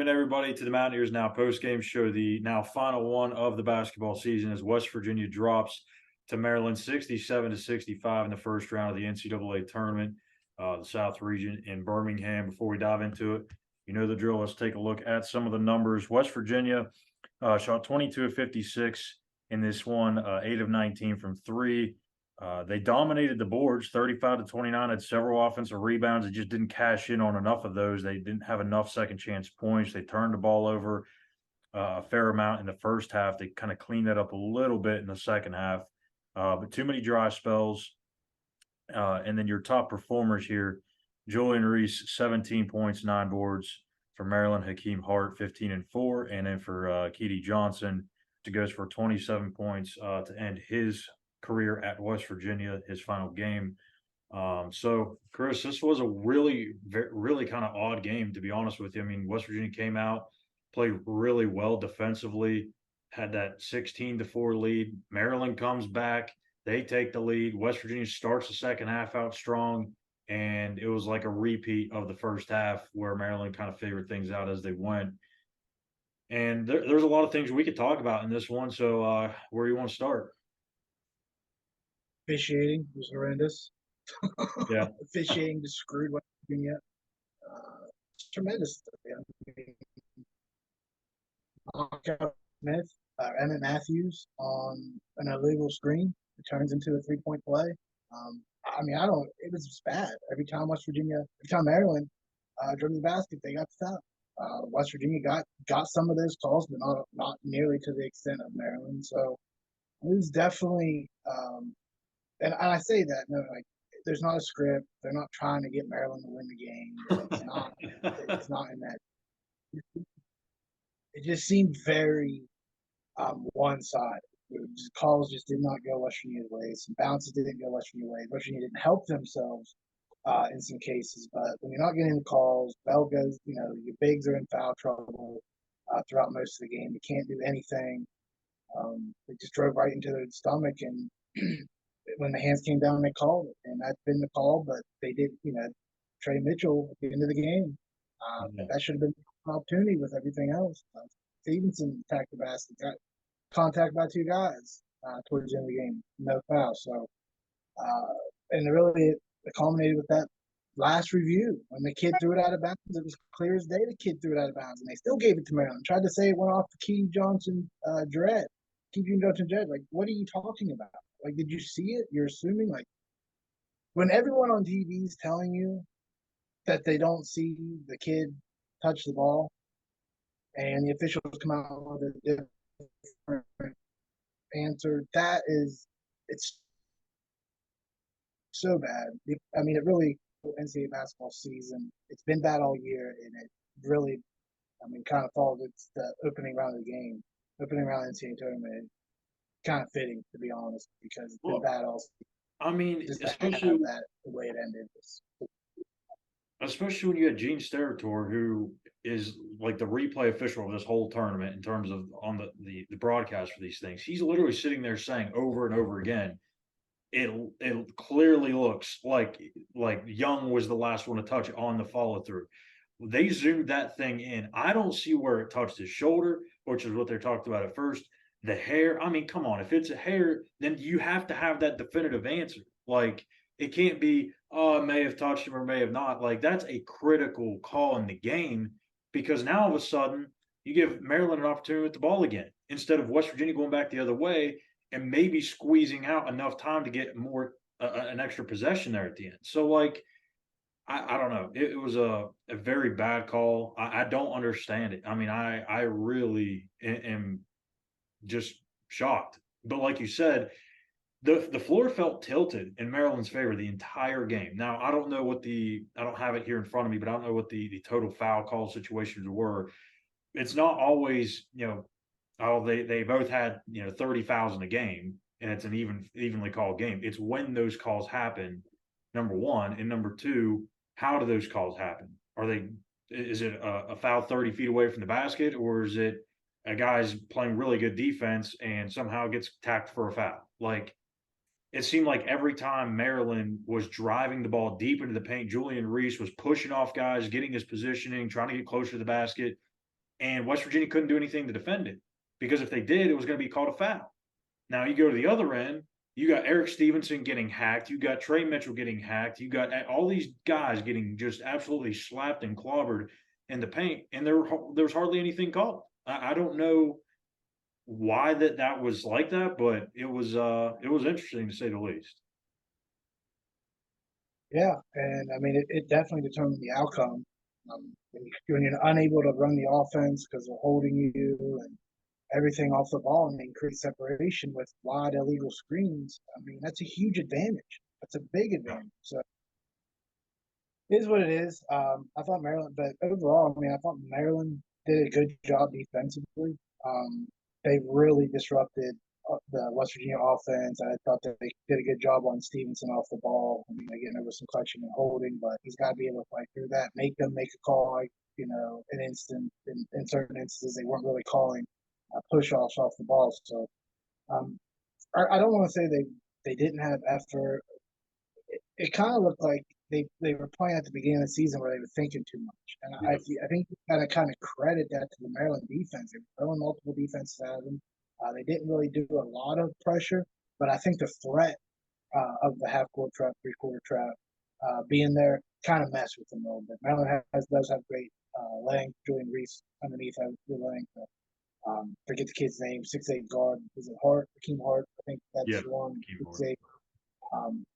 Welcome everybody to the Mountaineers Now Postgame Show, the now final one of the basketball season as West Virginia drops to Maryland 67-65 in the first round of the NCAA Tournament, the South Region in Birmingham. Before we dive into it, you know the drill. Let's take a look at some of the numbers. West Virginia shot 22 of 56 in this one, 8 of 19 from three. They dominated the boards 35-29, had several offensive rebounds. They just didn't cash in on enough of those. They didn't have enough second chance points. They turned the ball over a fair amount in the first half. They kind of cleaned that up a little bit in the second half, but too many dry spells. And then your top performers here, Julian Reese, 17 points, 9 boards. For Maryland, Hakeem Hart, 15 and 4. And then for Keedy Johnson, it goes for 27 points to end his career at West Virginia, his final game. So, Chris, this was a really kind of odd game, to be honest with you. I mean, West Virginia came out, played really well defensively, had that 16-4 lead. Maryland comes back. They take the lead. West Virginia starts the second half out strong, and it was like a repeat of the first half where Maryland kind of figured things out as they went. And there's a lot of things we could talk about in this one. So where do you want to start? Officiating was horrendous. Yeah. Officiating just screwed West Virginia. Tremendous. Smith, Emmett Matthews on an illegal screen. It turns into a three-point play. It was just bad. Every time Maryland drove the basket, they got stopped. West Virginia got some of those calls, but not nearly to the extent of Maryland. So it was definitely and I say that, no, like, there's not a script. They're not trying to get Maryland to win the game. It's not. It's not in that. It just seemed very one-sided. Calls just did not go West Virginia's way. Some bounces didn't go West Virginia's way. West Virginia didn't help themselves in some cases. But when you're not getting the calls, bell goes. Your bigs are in foul trouble throughout most of the game. They can't do anything. They just drove right into their stomach, and when the hands came down, they called it, and that's been the call. But they did, Trey Mitchell at the end of the game. That should have been an opportunity with everything else. Stevenson attacked the basket, got contact by two guys towards the end of the game, no foul. So, and really, it culminated with that last review when the kid threw it out of bounds. It was clear as day the kid threw it out of bounds, and they still gave it to Maryland. Tried to say it went off the Keedy Johnson dread. Keedy Johnson dread. Like, what are you talking about? Like, did you see it? You're assuming, like, when everyone on TV is telling you that they don't see the kid touch the ball, and the officials come out with a different answer, it's so bad. I mean, it really, NCAA basketball season, it's been bad all year, and it really, kind of falls. It's the opening round of the game, opening round of the NCAA tournament. Kind of fitting, to be honest, because it's been bad all season. I mean, just especially that the way it ended. Especially when you had Gene Steratore, who is like the replay official of this whole tournament in terms of on the broadcast for these things. He's literally sitting there saying over and over again, it clearly looks like Young was the last one to touch it on the follow through. They zoomed that thing in. I don't see where it touched his shoulder, which is what they talked about at first. The hair. I mean, come on. If it's a hair, then you have to have that definitive answer. Like, it can't be, oh, it may have touched him or may have not. Like, that's a critical call in the game, because now all of a sudden you give Maryland an opportunity with the ball again instead of West Virginia going back the other way and maybe squeezing out enough time to get more an extra possession there at the end. So, like, I don't know. It was a very bad call. I don't understand it. I mean, I really am just shocked. But like you said, the floor felt tilted in Maryland's favor the entire game. Now, I don't have it here in front of me, but I don't know what the total foul call situations were. It's not always, they both had, 30 fouls in a game, and it's an evenly called game. It's when those calls happen, number one, and number two, how do those calls happen? Is it a foul 30 feet away from the basket, or is it a guy's playing really good defense and somehow gets tacked for a foul? Like, it seemed like every time Maryland was driving the ball deep into the paint, Julian Reese was pushing off guys, getting his positioning, trying to get closer to the basket. and West Virginia couldn't do anything to defend it because if they did, it was going to be called a foul. Now you go to the other end, you got Eric Stevenson getting hacked, you got Trey Mitchell getting hacked, you got all these guys getting just absolutely slapped and clobbered in the paint, and there's hardly anything called. I don't know why that was like that, but it was interesting to say the least. Yeah, and I mean, it definitely determined the outcome. When you're unable to run the offense because they're holding you and everything off the ball and they create separation with wide illegal screens, I mean, that's a huge advantage. That's a big Yeah. advantage. So it is what it is. I thought Maryland, but overall, I mean, I thought Maryland did a good job defensively. They really disrupted the West Virginia offense. I thought that they did a good job on Stevenson off the ball. I mean, again, there was some clutching and holding, but he's got to be able to fight through that, make them make a call, like, in certain instances, they weren't really calling push offs off the ball. So I don't want to say they didn't have effort. It kind of looked like they were playing at the beginning of the season where they were thinking too much, and Yeah. I think you got to kind of credit that to the Maryland defense. They were throwing multiple defenses at them. They didn't really do a lot of pressure, but I think the threat of the half court trap, 3/4 trap, being there kind of messed with them a little bit. Maryland does have great length. Julian Reese underneath has good length. Forget the kid's name, 6'8" guard. Is it Hart? Akeem Hart? I think that's Yeah. the one. Keyboard. 6'8".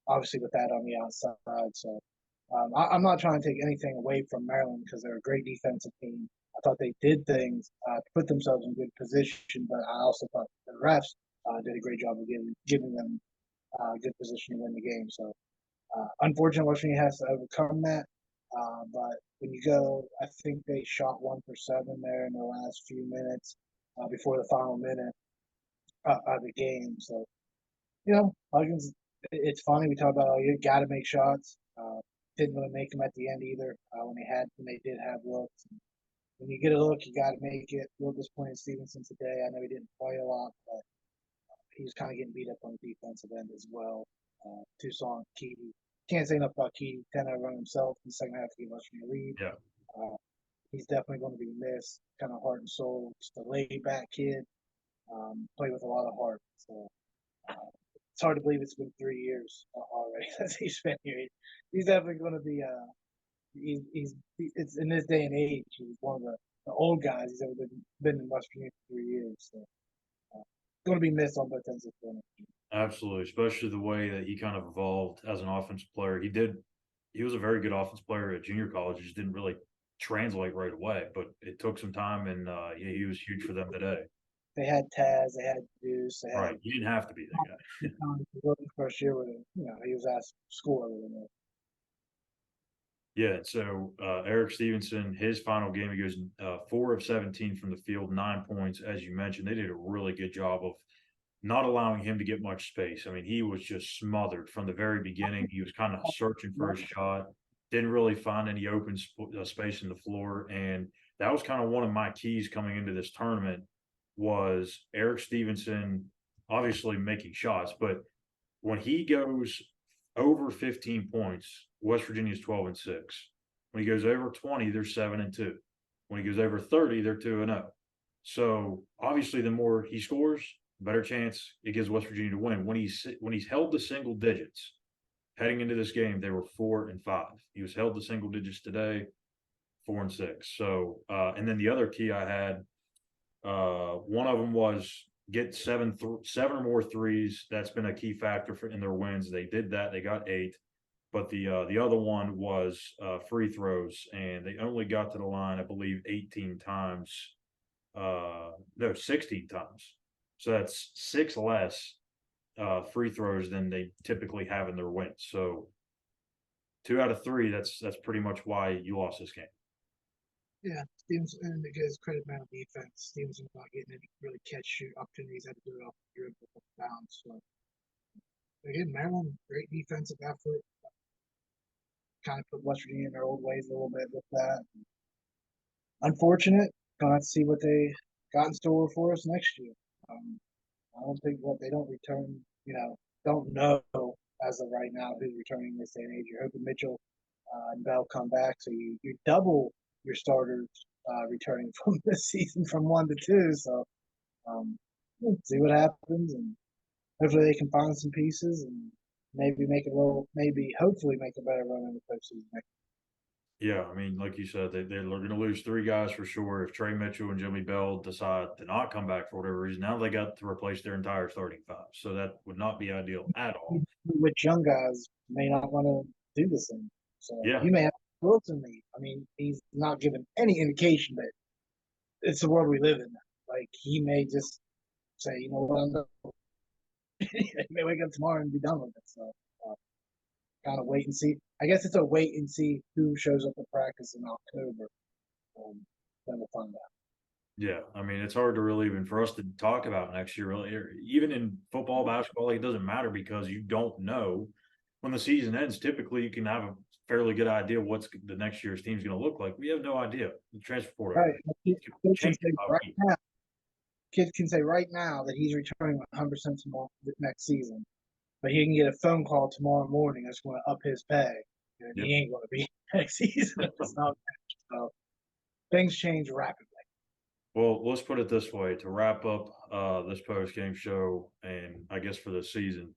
Obviously with that on the outside. So I'm not trying to take anything away from Maryland because they're a great defensive team. I thought they did things to put themselves in good position, but I also thought the refs did a great job of giving them good position to win the game. So unfortunately, West Virginia has to overcome that. But when you go, I think they shot 1 for 7 there in the last few minutes before the final minute of the game. So Huggins, it's funny. We talk about, oh, you got to make shots. Didn't really make them at the end either when they did have looks. And when you get a look, you got to make it. A little disappointed Stevenson today. I know he didn't play a lot, but he was kind of getting beat up on the defensive end as well. Tucson, Keedy. Can't say enough about Keedy. 10 out run himself in the second half to give West Virginia lead. Yeah. He's definitely going to be missed. Kind of heart and soul. Just a laid back kid. Play with a lot of heart. So it's hard to believe it's been 3 years already since he's been here. He's definitely going to be. It's in this day and age. He's one of the old guys. He's ever been in West Virginia for 3 years. So going to be missed on both ends of the field. Absolutely, especially the way that he kind of evolved as an offensive player. He was a very good offensive player at junior college. It just didn't really translate right away, but it took some time, and yeah, he was huge for them today. They had Taz, they had Deuce, they had Right, you didn't have to be that guy. First year with him, he was asked to score with him. Yeah, so Eric Stevenson, his final game, he goes 4 of 17 from the field, 9 points. As you mentioned, they did a really good job of not allowing him to get much space. I mean, he was just smothered from the very beginning. He was kind of searching for his shot, didn't really find any open space in the floor, and that was kind of one of my keys coming into this tournament was Eric Stevenson obviously making shots, but when he goes over 15 points, West Virginia's 12-6. When he goes over 20, they're 7-2. When he goes over 30, they're 2-0. So obviously, the more he scores, the better chance it gives West Virginia to win. When he's held to single digits heading into this game, they were 4-5. He was held to single digits today, 4-6. So and then the other key I had, one of them was get seven or more threes. That's been a key factor in their wins. They did that. They got 8. But the other one was free throws, and they only got to the line, I believe, 18 times. No, 16 times. So that's 6 less free throws than they typically have in their wins. So 2 out of 3. That's pretty much why you lost this game. Yeah, Stevenson, and it gives credit man on defense. Stevenson not getting any really catch shoot opportunities. Had to do it off the dribble, off the bounce. So again, Maryland, great defensive effort. Kind of put West Virginia in their old ways a little bit with that. Unfortunate. Gonna have to see what they got in store for us next year. I don't think what they don't return, don't know as of right now who's returning this day and age. You're hoping Mitchell and Bell come back, so you double your starters returning from this season from 1 to 2. So we'll see what happens, and hopefully they can find some pieces and hopefully make a better run in the postseason next. Yeah, I mean, like you said, they're going to lose 3 guys for sure. If Trey Mitchell and Jimmy Bell decide to not come back for whatever reason, now they got to replace their entire starting 5. So that would not be ideal at all. Which young guys may not want to do the same. So Yeah. you may have Wilson leave. I mean, he's not given any indication that it's the world we live in. Like, he may just say, you know what, I'm done. He may wake up tomorrow and be done with it. So kind of wait and see. I guess it's a wait and see who shows up at practice in October. Then we'll find out. Yeah, I mean, it's hard to really even for us to talk about next year. Really, even in football, basketball, it doesn't matter because you don't know when the season ends. Typically, you can have a fairly good idea what's the next year's team's going to look like. We have no idea. The transfer portal, right? Kids can say right now that he's returning 100% tomorrow next season, but he can get a phone call tomorrow morning that's going to up his pay, and he ain't going to be next season. It's not so things change rapidly. Well, let's put it this way to wrap up this post-game show, and I guess for the season,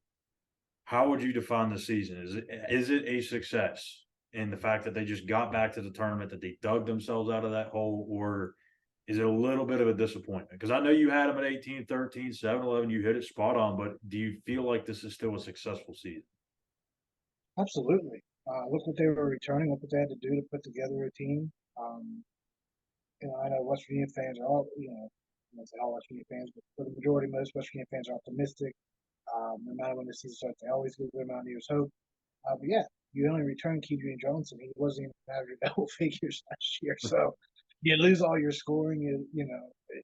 how would you define the season? Is it a success in the fact that they just got back to the tournament, that they dug themselves out of that hole, or is it a little bit of a disappointment? Because I know you had them at 18-13, 7-11, you hit it spot on, but do you feel like this is still a successful season? Absolutely. Look what they were returning. Look what they had to do to put together a team. I know West Virginia fans are all, I don't say all West Virginia fans, but for the majority, most West Virginia fans are optimistic. No matter when the season starts, they always give their Mountaineers hope. But yeah, you only return Kedrian Johnson. He wasn't even averaging double figures last year. So you lose all your scoring.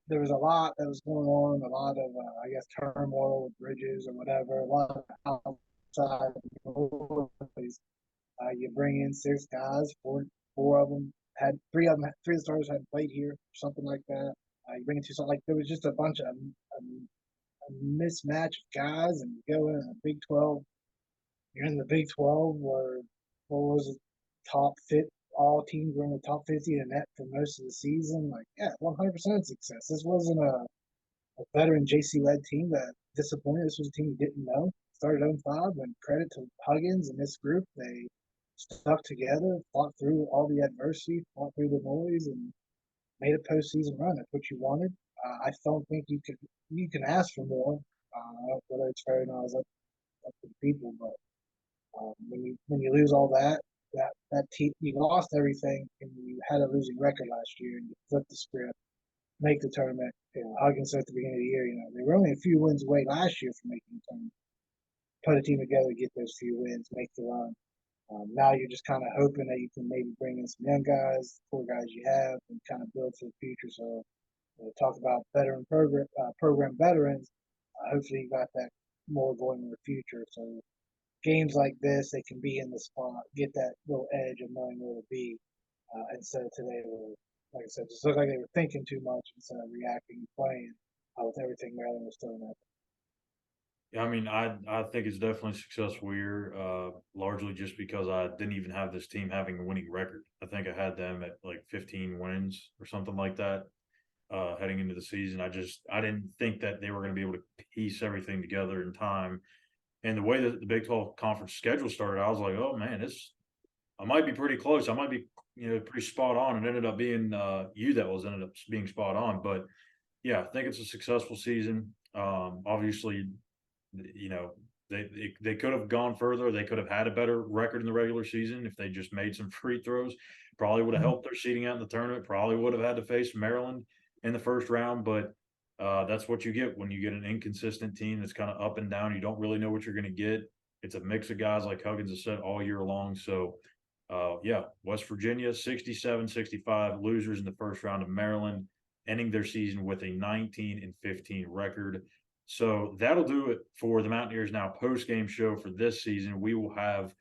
There was a lot that was going on, a lot of, I guess, turmoil with Bridges or whatever, a lot of outside noise. You bring in 6 guys, four of them had 3 of the starters hadn't played here, something like that. You bring in 2, something like there was just a bunch of a mismatch of guys, and you go in the Big 12. You're in the Big 12 where what was it, top fit? All teams were in the top 50 in net for most of the season. Like, yeah, 100% success. This wasn't a veteran JC-led team that disappointed. This was a team you didn't know. Started 0-5, and credit to Huggins and this group. They stuck together, fought through all the adversity, fought through the noise, and made a postseason run. That's what you wanted. I don't think you can ask for more. Whether it's fair or not is up to the people, but when you lose all that team, you lost everything, and you had a losing record last year, and you flip the script, make the tournament. Huggins at the beginning of the year, they were only a few wins away last year from making the tournament. Put a team together, get those few wins, make the run. Now you're just kind of hoping that you can maybe bring in some young guys, core guys you have, and kind of build for the future. So talk about veteran program veterans. Hopefully you got that more going in the future. So games like this, they can be in the spot, get that little edge of knowing where to be, instead of today where, like I said, just looked like they were thinking too much instead of reacting and playing with everything Maryland was throwing at them. Yeah, I mean, I think it's definitely a successful year, largely just because I didn't even have this team having a winning record. I think I had them at like 15 wins or something like that, heading into the season. I didn't think that they were going to be able to piece everything together in time. And the way that the Big 12 conference schedule started, I was like, oh man, I might be pretty close. I might be, pretty spot on. And ended up being you that ended up being spot on. But yeah, I think it's a successful season. Obviously, they could have gone further. They could have had a better record in the regular season if they just made some free throws. Probably would have helped their seeding out in the tournament. Probably would have had to face Maryland in the first round, but that's what you get when you get an inconsistent team that's kind of up and down. You don't really know what you're going to get. It's a mix of guys, like Huggins has said, all year long. So, yeah, West Virginia 67-65 losers in the first round of Maryland, ending their season with a 19-15 record. So that'll do it for the Mountaineers Now post-game show for this season. We will have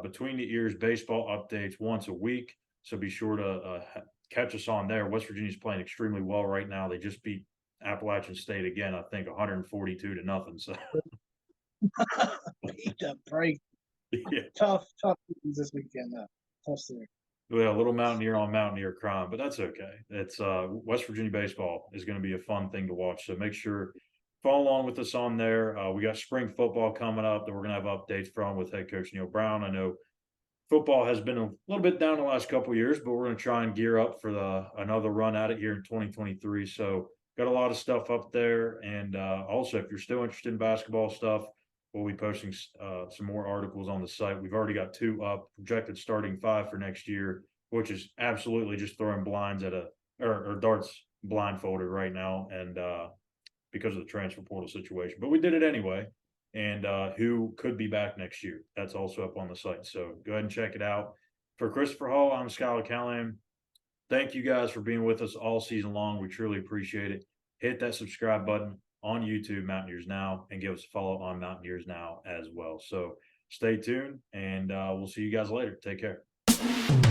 between the ears baseball updates once a week. So be sure to catch us on there. West Virginia's playing extremely well right now. They just beat Appalachian State again, I think 142-0. So beat the break. yeah. Tough this weekend though. Tough series. Well, a little Mountaineer on Mountaineer crime, but that's okay. It's West Virginia baseball is going to be a fun thing to watch. So make sure follow along with us on there. We got spring football coming up that we're going to have updates from with head coach Neil Brown. I know football has been a little bit down the last couple of years, but we're going to try and gear up for another run at it here in 2023. So got a lot of stuff up there, and also if you're still interested in basketball stuff, we'll be posting some more articles on the site. We've already got 2 up, projected starting 5 for next year, which is absolutely just throwing blinds at or darts blindfolded right now, and because of the transfer portal situation. But we did it anyway, and who could be back next year. That's also up on the site. So go ahead and check it out. For Christopher Hall, I'm Schuyler Callihan. Thank you guys for being with us all season long. We truly appreciate it. Hit that subscribe button on YouTube, Mountaineers Now, and give us a follow on Mountaineers Now as well. So stay tuned, and we'll see you guys later. Take care.